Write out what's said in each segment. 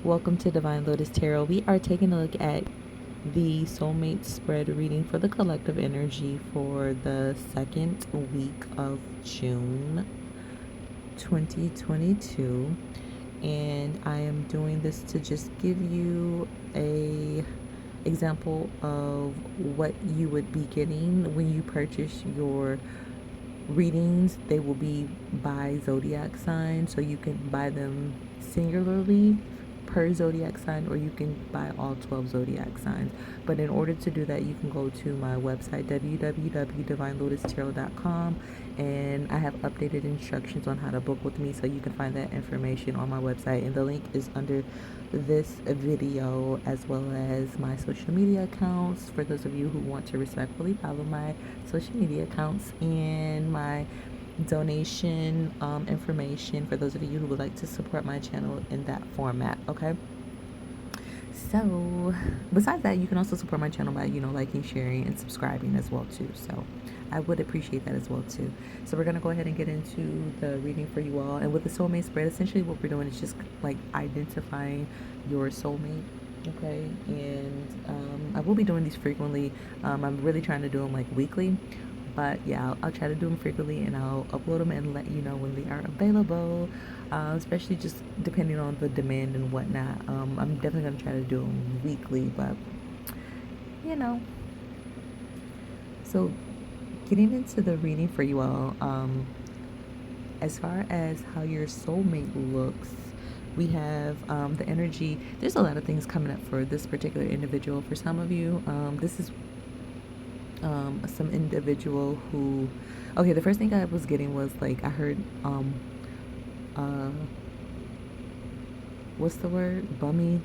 Welcome to Divine Lotus Tarot. We are taking a look at the Soulmate spread reading for the collective energy for the second week of June 2022. And I am doing this to just give you a example of what you would be getting when you purchase your readings. They will be by zodiac sign, so you can buy them singularly per zodiac sign, or you can buy all 12 zodiac signs. But in order to do that, you can go to my website www.divinelotustarot.com, and I have updated instructions on how to book with me, so you can find that information on my website, and the link is under this video, as well as my social media accounts for those of you who want to respectfully follow my social media accounts, and my donation information for those of you who would like to support my channel in that format. Okay, so besides that, you can also support my channel by liking, sharing, and subscribing as well too. So I would appreciate that as well too. So we're gonna go ahead and get into the reading for you all. And with the soulmate spread, essentially what we're doing is just like identifying your soulmate. Okay, and I will be doing these frequently. I'm really trying to do them like weekly, but yeah, I'll try to do them frequently, and I'll upload them and let you know when they are available, especially just depending on the demand and whatnot. I'm definitely going to try to do them weekly, but you know. So getting into the reading for you all, as far as how your soulmate looks, we have the energy. There's a lot of things coming up for this particular individual. For some of you, this is some individual who, okay, the first thing I was getting was like, I heard what's the word, bummy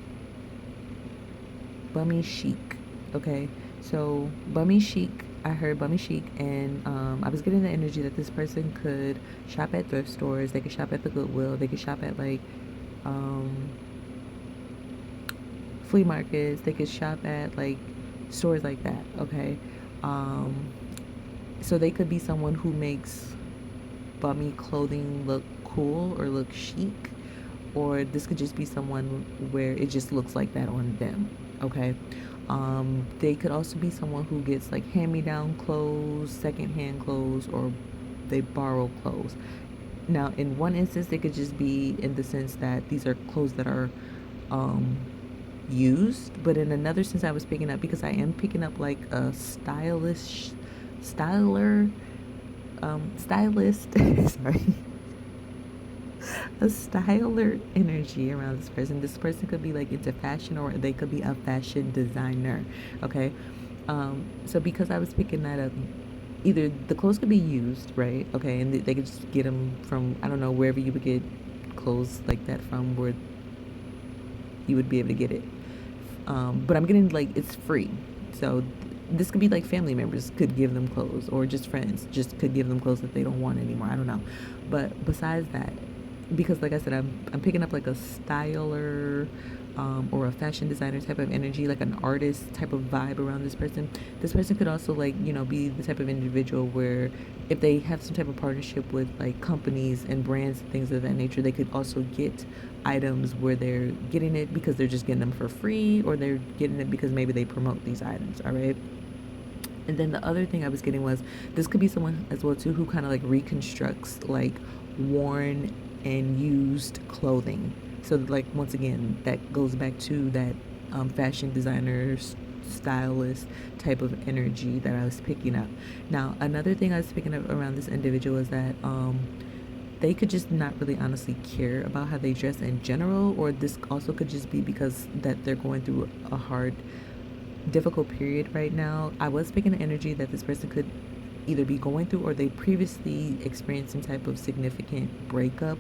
chic. Okay, so bummy chic, I heard bummy chic, and I was getting the energy that this person could shop at thrift stores, they could shop at the Goodwill, they could shop at like flea markets, they could shop at like stores like that. Okay, so they could be someone who makes bummy clothing look cool or look chic, or this could just be someone where it just looks like that on them. Okay, they could also be someone who gets like hand-me-down clothes, second-hand clothes, or they borrow clothes. Now in one instance, they could just be in the sense that these are clothes that are used, but in another sense, I was picking up, because I am picking up like a stylist sorry, a styler energy around this person. This person could be like into fashion, or they could be a fashion designer. Okay, so because I was picking that up, either the clothes could be used, right? Okay, and they could just get them from, I don't know, wherever you would get clothes like that from, where you would be able to get it. But I'm getting like it's free. So this could be like family members could give them clothes, or just friends just could give them clothes that they don't want anymore. I don't know. But besides that, because like I said, I'm picking up like a styler, or a fashion designer type of energy, like an artist type of vibe around this person. This person could also like, be the type of individual where if they have some type of partnership with like companies and brands and things of that nature, they could also get items where they're getting it because they're just getting them for free, or they're getting it because maybe they promote these items. All right. And then the other thing I was getting was, this could be someone as well too who kind of like reconstructs like worn and used clothing. So like, once again, that goes back to that fashion designer, stylist type of energy that I was picking up. Now another thing I was picking up around this individual is that they could just not really honestly care about how they dress in general, or this also could just be because that they're going through a hard, difficult period right now. I was picking the energy that this person could either be going through, or they previously experienced some type of significant breakup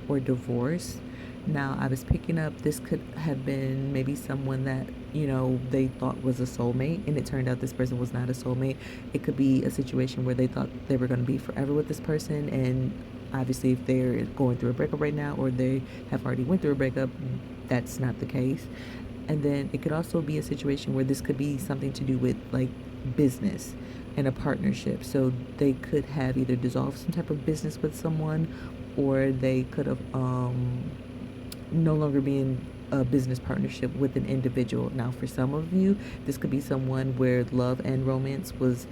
or divorce. Now I was picking up, this could have been maybe someone that they thought was a soulmate, and it turned out this person was not a soulmate. It could be a situation where they thought they were going to be forever with this person, and obviously if they're going through a breakup right now, or they have already went through a breakup, that's not the case. And then it could also be a situation where this could be something to do with like business and a partnership. So they could have either dissolved some type of business with someone, or they could have no longer being a business partnership with an individual. Now, for some of you, this could be someone where love and romance was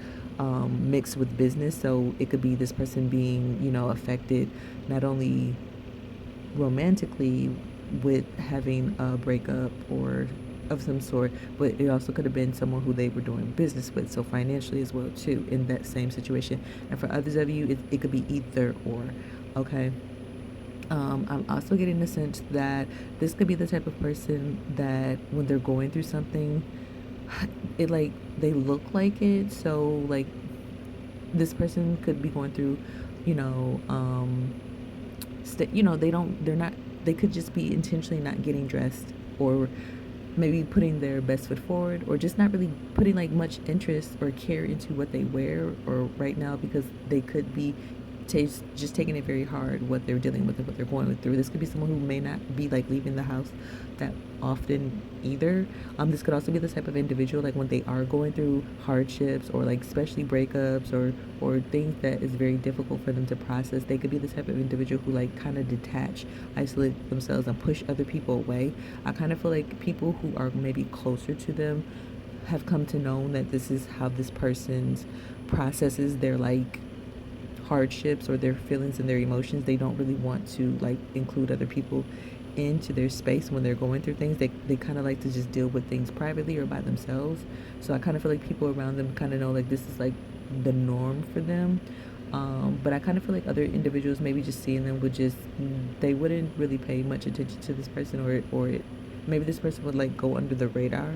mixed with business. So it could be this person being, affected not only romantically with having a breakup or of some sort, but it also could have been someone who they were doing business with, so financially as well too, in that same situation. And for others of you, it could be either or. Okay. I'm also getting the sense that this could be the type of person that when they're going through something, it like they look like it. So like this person could be going through, you know, they're not, they could just be intentionally not getting dressed, or maybe putting their best foot forward, or just not really putting like much interest or care into what they wear or right now, because they could be just taking it very hard what they're dealing with and what they're going through. This could be someone who may not be like leaving the house that often either. This could also be the type of individual like when they are going through hardships or like especially breakups or things that is very difficult for them to process. They could be the type of individual who like kind of detach, isolate themselves, and push other people away. I kind of feel like people who are maybe closer to them have come to know that this is how this person's processes their like hardships or their feelings and their emotions. They don't really want to like include other people into their space when they're going through things. They kind of like to just deal with things privately or by themselves. So I kind of feel like people around them kind of know like this is like the norm for them. But I kind of feel like other individuals maybe just seeing them would just, they wouldn't really pay much attention to this person, or maybe this person would like go under the radar.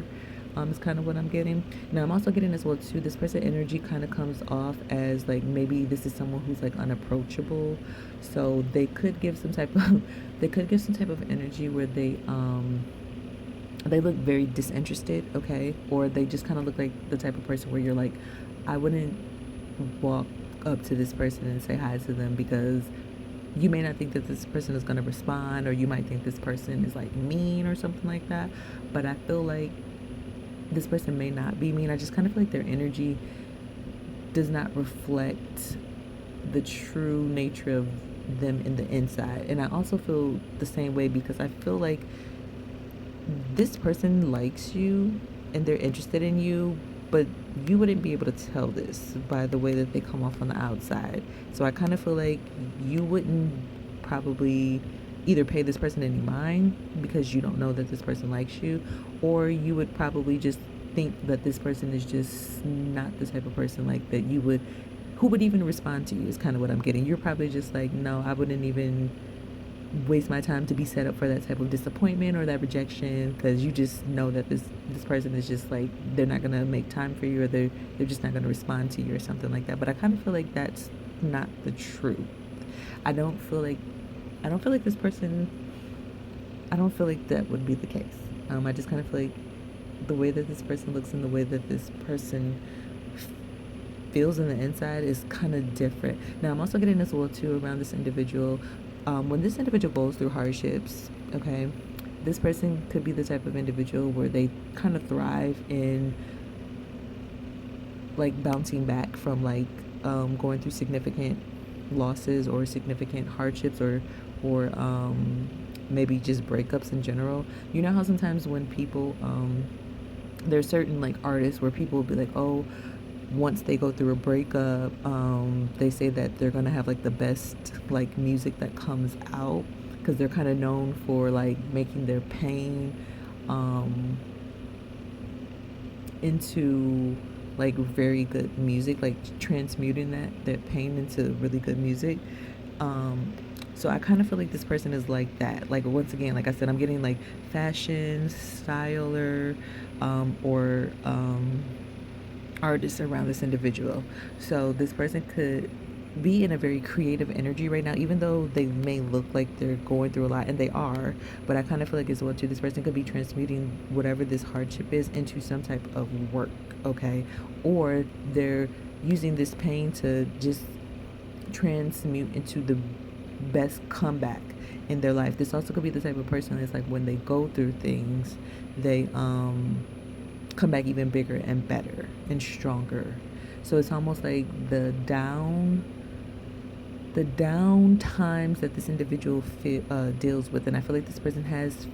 Is kind of what I'm getting. Now I'm also getting as well too, this person energy kind of comes off as like maybe this is someone who's like unapproachable. So they could give some type of they could give some type of energy where they look very disinterested, okay? Or they just kind of look like the type of person where you're like, I wouldn't walk up to this person and say hi to them, because you may not think that this person is going to respond, or you might think this person is like mean or something like that. But I feel like this person may not be mean. I just kind of feel like their energy does not reflect the true nature of them in the inside. And I also feel the same way because I feel like this person likes you and they're interested in you, but you wouldn't be able to tell this by the way that they come off on the outside. So I kind of feel like you wouldn't probably either pay this person any mind because you don't know that this person likes you, or you would probably just think that this person is just not the type of person like that you would, who would even respond to you, is kind of what I'm getting. You're probably just like, no, I wouldn't even waste my time to be set up for that type of disappointment or that rejection, because you just know that this person is just like, they're not gonna make time for you, or they're just not gonna respond to you or something like that. But I kind of feel like that's not the truth. I don't feel like this person, I don't feel like that would be the case. I just kind of feel like the way that this person looks and the way that this person feels in the inside is kind of different. Now, I'm also getting as well too around this individual. When this individual goes through hardships, okay, this person could be the type of individual where they kind of thrive in like bouncing back from like going through significant losses or significant hardships, or maybe just breakups in general. You know how sometimes when people there's certain like artists where people will be like, oh, once they go through a breakup, they say that they're gonna have like the best like music that comes out, because they're kind of known for like making their pain into like very good music, like transmuting that pain into really good music. So I kind of feel like this person is like that. Like once again, like I said, I'm getting like fashion styler, or artists around this individual. So this person could be in a very creative energy right now, even though they may look like they're going through a lot, and they are. But I kind of feel like as well too, this person could be transmuting whatever this hardship is into some type of work, okay? Or they're using this pain to just transmute into the best comeback in their life. This also could be the type of person that's like when they go through things, they come back even bigger and better and stronger. So it's almost like the down times that this individual deals with, and I feel like this person has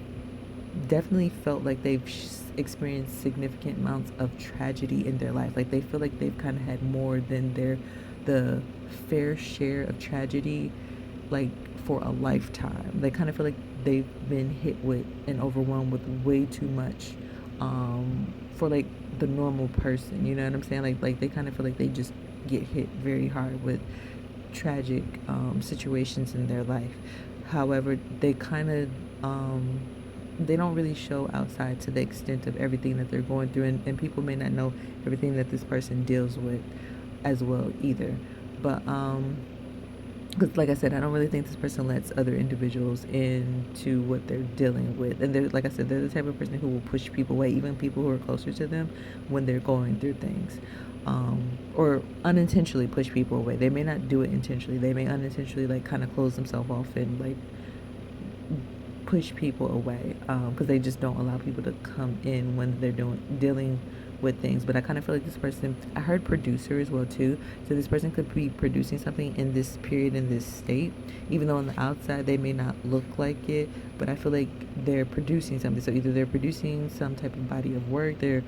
definitely felt like they've experienced significant amounts of tragedy in their life. Like they feel like they've kind of had more than the fair share of tragedy, like for a lifetime. They kind of feel like they've been hit with and overwhelmed with way too much, for like the normal person. You know what I'm saying? Like they kind of feel like they just get hit very hard with tragic situations in their life. However, they kind of they don't really show outside to the extent of everything that they're going through, and people may not know everything that this person deals with as well either. But because like I said, I don't really think this person lets other individuals into what they're dealing with, and they're, like I said, they're the type of person who will push people away, even people who are closer to them, when they're going through things, or unintentionally push people away. They may not do it intentionally. They may unintentionally like kind of close themselves off and like push people away, because they just don't allow people to come in when they're dealing with things. But I kind of feel like this person, I heard producer as well too, so this person could be producing something in this period, in this state, even though on the outside they may not look like it. But I feel like they're producing something. So either they're producing some type of body of work, they're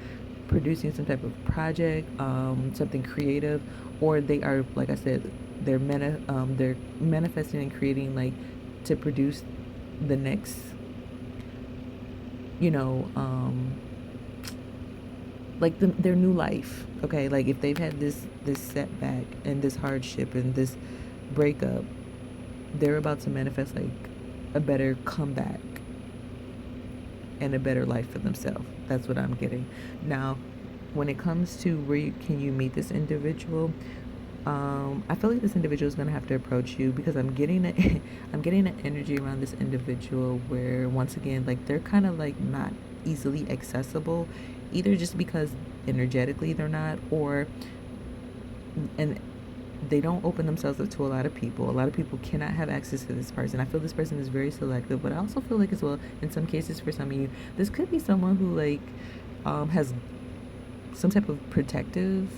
producing some type of project, something creative, or they are, like I said, they're manifesting and creating, like, to produce the next, you know, like their new life. Okay, like if they've had this setback and this hardship and this breakup, they're about to manifest like a better comeback and a better life for themselves. That's what I'm getting. Now, when it comes to can you meet this individual, I feel like this individual is gonna have to approach you, because I'm getting I'm getting an energy around this individual where, once again, like they're kind of like not easily accessible, either just because energetically they're not, or and they don't open themselves up to a lot of people. A lot of people cannot have access to this person. I feel this person is very selective, but I also feel like as well, in some cases, for some of you, this could be someone who like has some type of protective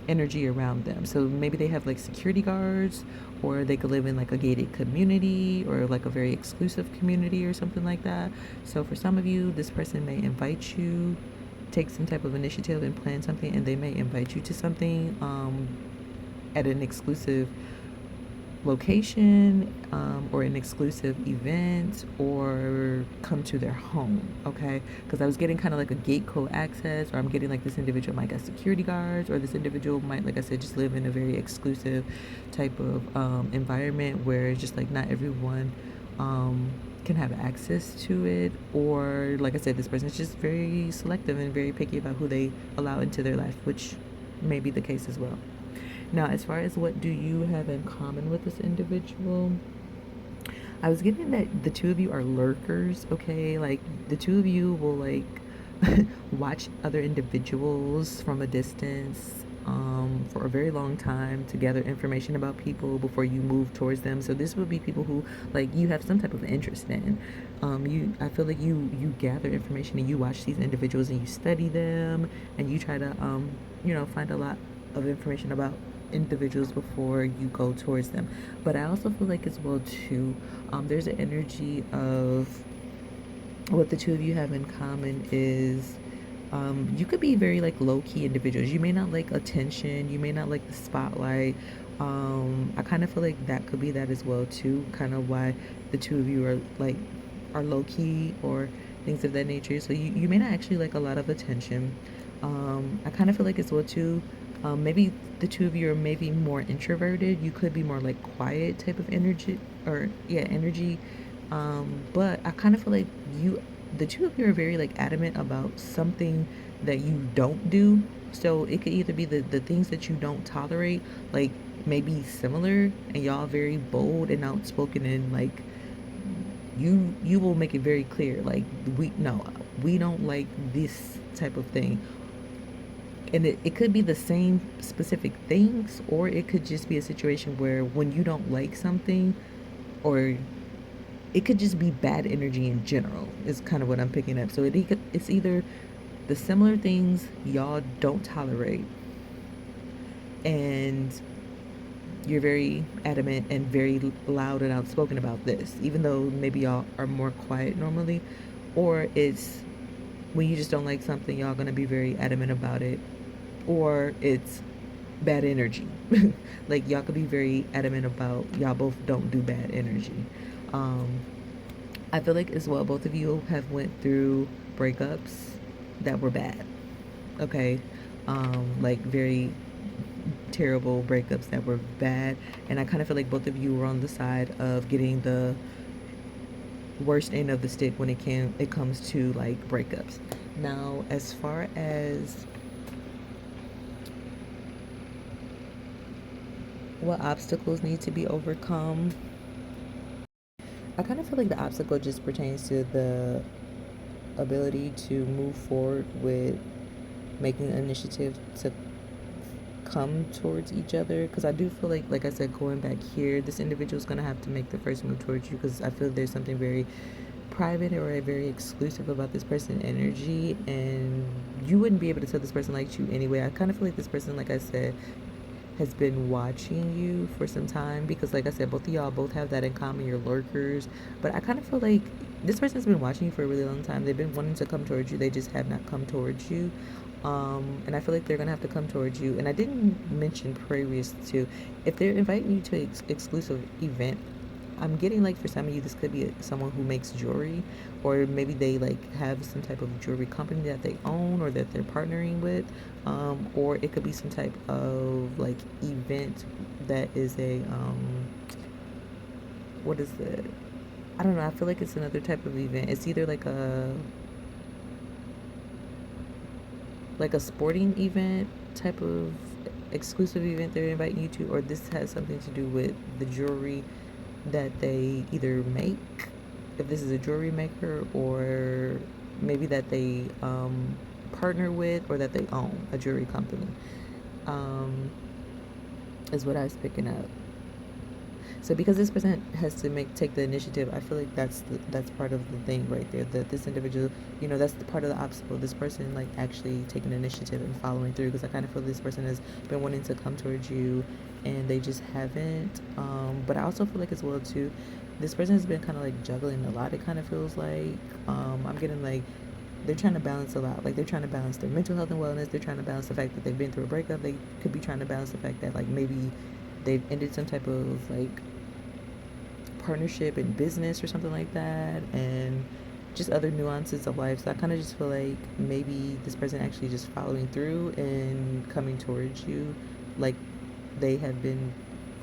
energy around them. So maybe they have like security guards, or they could live in like a gated community, or like a very exclusive community or something like that. So for some of you, this person may invite you, take some type of initiative and plan something, and they may invite you to something at an exclusive location, or an exclusive event, or come to their home. Okay, because I was getting kind of like a gate code access, or I'm getting like this individual might got security guards, or this individual might, like I said, just live in a very exclusive type of environment where it's just like not everyone can have access to it. Or like I said, this person is just very selective and very picky about who they allow into their life, which may be the case as well. Now, as far as what do you have in common with this individual, I was getting that the two of you are lurkers. Okay, like the two of you will like watch other individuals from a distance, for a very long time, to gather information about people before you move towards them. So this would be people who like you have some type of interest in. I feel like you gather information and you watch these individuals and you study them, and you try to find a lot of information about individuals before you go towards them. But I also feel like as well too, there's an energy of what the two of you have in common is, you could be very like low-key individuals. You may not like attention, you may not like the spotlight. I kind of feel like that could be that as well too, kind of why the two of you are low-key or things of that nature. So you may not actually like a lot of attention. I kind of feel like as well too, maybe the two of you are maybe more introverted. You could be more like quiet type of energy, or yeah, energy. But I kind of feel like the two of you are very like adamant about something that you don't do. So it could either be the things that you don't tolerate, like maybe similar, and y'all are very bold and outspoken, and like you will make it very clear, like we don't like this type of thing. And it could be the same specific things, or it could just be a situation where when you don't like something, or it could just be bad energy in general, is kind of what I'm picking up. So it's either the similar things y'all don't tolerate, and you're very adamant and very loud and outspoken about this, even though maybe y'all are more quiet normally, or it's when you just don't like something, y'all gonna be very adamant about it, or it's bad energy. Like y'all could be very adamant about y'all both don't do bad energy. Um, I feel like as well, both of you have went through breakups that were bad. Okay, like very terrible breakups that were bad, and I kind of feel like both of you were on the side of getting the worst end of the stick when it comes to like breakups. Now, as far as what obstacles need to be overcome, I kind of feel like the obstacle just pertains to the ability to move forward with making an initiative to come towards each other, because I do feel like I said, going back here, this individual is going to have to make the first move towards you, because I feel there's something very private or very exclusive about this person energy, and you wouldn't be able to tell this person likes you anyway. I kind of feel like this person, like I said, has been watching you for some time, because like I said, both of y'all both have that in common, you're lurkers. But I kind of feel like this person's been watching you for a really long time. They've been wanting to come towards you, they just have not come towards you. And I feel like they're gonna have to come towards you. And I didn't mention previous to, if they're inviting you to an exclusive event, I'm getting like for some of you this could be someone who makes jewelry, or maybe they like have some type of jewelry company that they own or that they're partnering with, or it could be some type of like event that is a what is it? I don't know. I feel like it's another type of event. It's either like a sporting event type of exclusive event they're inviting you to, or this has something to do with the jewelry that they either make, if this is a jewelry maker, or maybe that they partner with, or that they own a jewelry company, is what I was picking up. So because this person has to take the initiative, I feel like that's part of the thing right there. That this individual, that's the part of the obstacle. This person like actually taking initiative and following through. Because I kind of feel this person has been wanting to come towards you, and they just haven't. But I also feel like as well too, this person has been kind of like juggling a lot. It kind of feels like I'm getting like they're trying to balance a lot. Like they're trying to balance their mental health and wellness. They're trying to balance the fact that they've been through a breakup. They could be trying to balance the fact that like maybe they've ended some type of like partnership in business or something like that, and just other nuances of life. So I kind of just feel like maybe this person actually just following through and coming towards you like they have been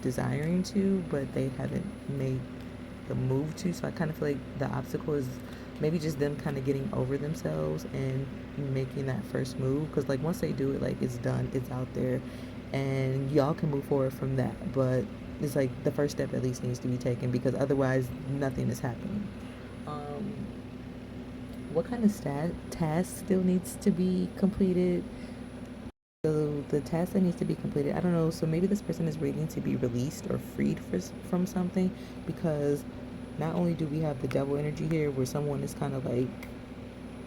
desiring to, but they haven't made the move to. So I kind of feel like the obstacle is maybe just them kind of getting over themselves and making that first move, because like once they do it, like it's done, it's out there, and y'all can move forward from that. But it's like the first step at least needs to be taken, because otherwise nothing is happening. um what kind of task still needs to be completed? So the task that needs to be completed, I don't know. So maybe this person is waiting to be released or freed from something, because not only do we have the devil energy here where someone is kind of like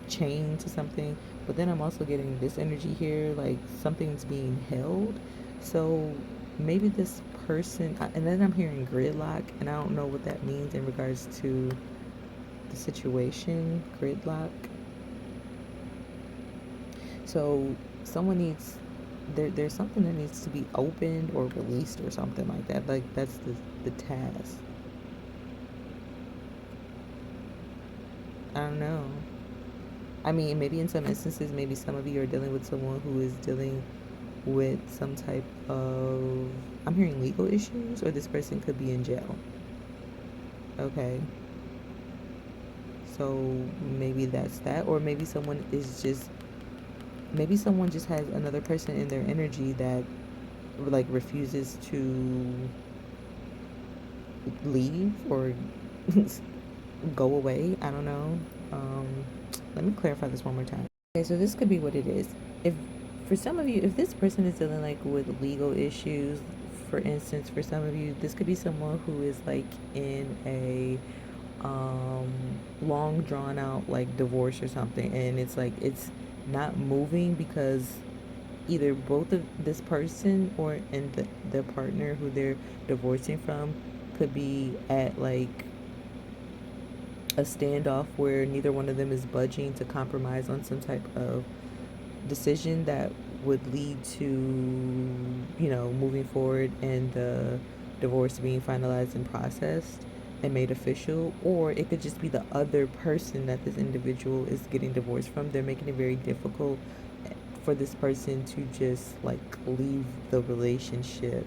chained to something, but then I'm also getting this energy here like something's being held. So maybe this person, and then I'm hearing gridlock, and I don't know what that means in regards to the situation. Gridlock. So someone needs, there's something that needs to be opened or released or something like that. Like that's the task. I don't know. I mean, maybe in some instances, maybe some of you are dealing with someone who is dealing with some type of, I'm hearing legal issues, or this person could be in jail. Okay. So maybe that's that, or maybe someone just has another person in their energy that like refuses to leave or go away. I don't know. Let me clarify this one more time. Okay, so this could be what it is. If for some of you, if this person is dealing like with legal issues, for instance, for some of you, this could be someone who is like in a long drawn out like divorce or something, and it's like it's not moving because either both of this person or and the partner who they're divorcing from could be at like a standoff where neither one of them is budging to compromise on some type of decision that would lead to, moving forward and the divorce being finalized and processed and made official. Or it could just be the other person that this individual is getting divorced from. They're making it very difficult for this person to just like leave the relationship,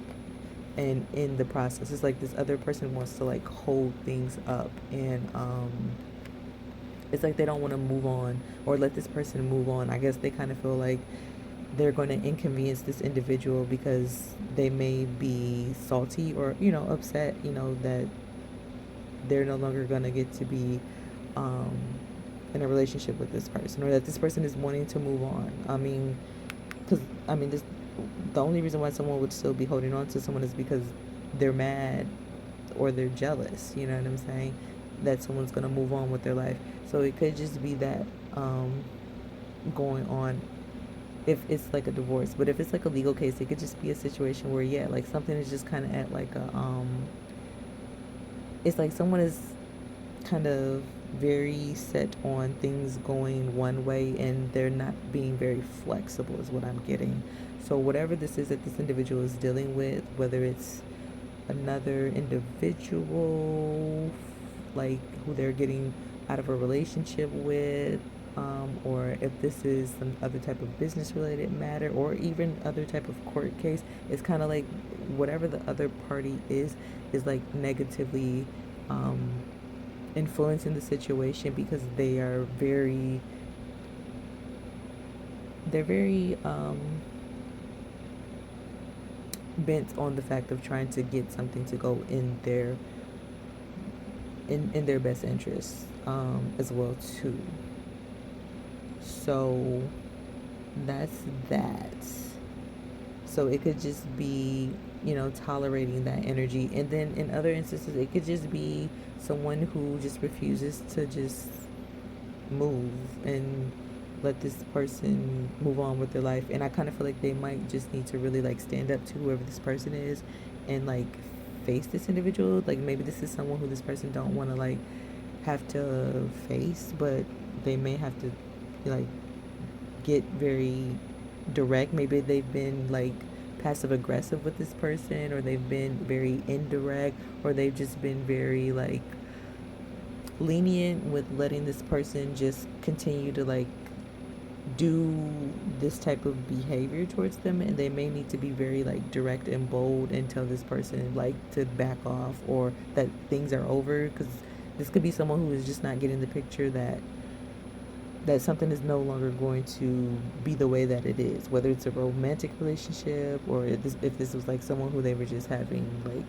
and in the process it's like this other person wants to like hold things up, and it's like they don't want to move on or let this person move on. I guess they kind of feel like they're going to inconvenience this individual because they may be salty or upset, that they're no longer going to get to be um, in a relationship with this person, or that this person is wanting to move on. I mean, because this, the only reason why someone would still be holding on to someone is because they're mad or they're jealous. You know what I'm saying? That someone's gonna move on with their life. So it could just be that going on if it's like a divorce. But if it's like a legal case, it could just be a situation where like something is just kind of at like a it's like someone is kind of very set on things going one way and they're not being very flexible is what I'm getting. So whatever this is that this individual is dealing with, whether it's another individual like who they're getting out of a relationship with, or if this is some other type of business related matter or even other type of court case, it's kind of like whatever the other party is like negatively influencing the situation because they're very bent on the fact of trying to get something to go in their best interest, as well too. So that's that. So it could just be, tolerating that energy. And then in other instances, it could just be someone who just refuses to just move and let this person move on with their life. And I kind of feel like they might just need to really like stand up to whoever this person is and like face this individual. Like maybe this is someone who this person don't want to like have to face, but they may have to like get very direct. Maybe they've been like passive aggressive with this person, or they've been very indirect, or they've just been very like lenient with letting this person just continue to like do this type of behavior towards them. And they may need to be very like direct and bold and tell this person like to back off or that things are over, because this could be someone who is just not getting the picture that something is no longer going to be the way that it is, whether it's a romantic relationship or if this was like someone who they were just having like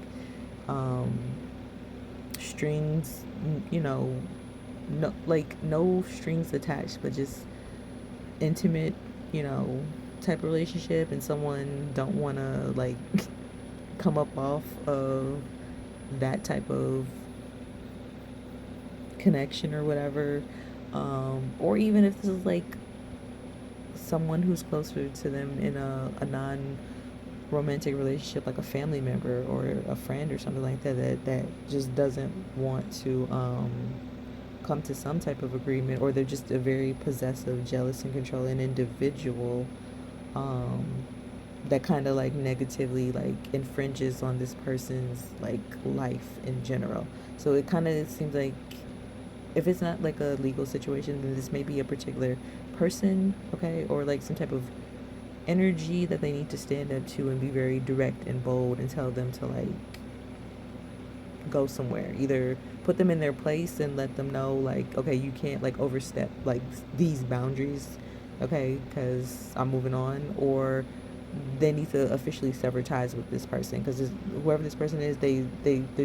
strings, no, like no strings attached, but just intimate, type of relationship, and someone don't want to like come up off of that type of connection or whatever. Or even if this is like someone who's closer to them in a non romantic relationship, like a family member or a friend or something like that just doesn't want to come to some type of agreement, or they're just a very possessive, jealous, and controlling individual that kind of like negatively like infringes on this person's like life in general. So it kind of seems like if it's not like a legal situation, then this may be a particular person, okay, or like some type of energy that they need to stand up to and be very direct and bold and tell them to like go somewhere. Either put them in their place and let them know like, okay, you can't like overstep like these boundaries, okay, because I'm moving on. Or they need to officially sever ties with this person, because whoever this person is, they're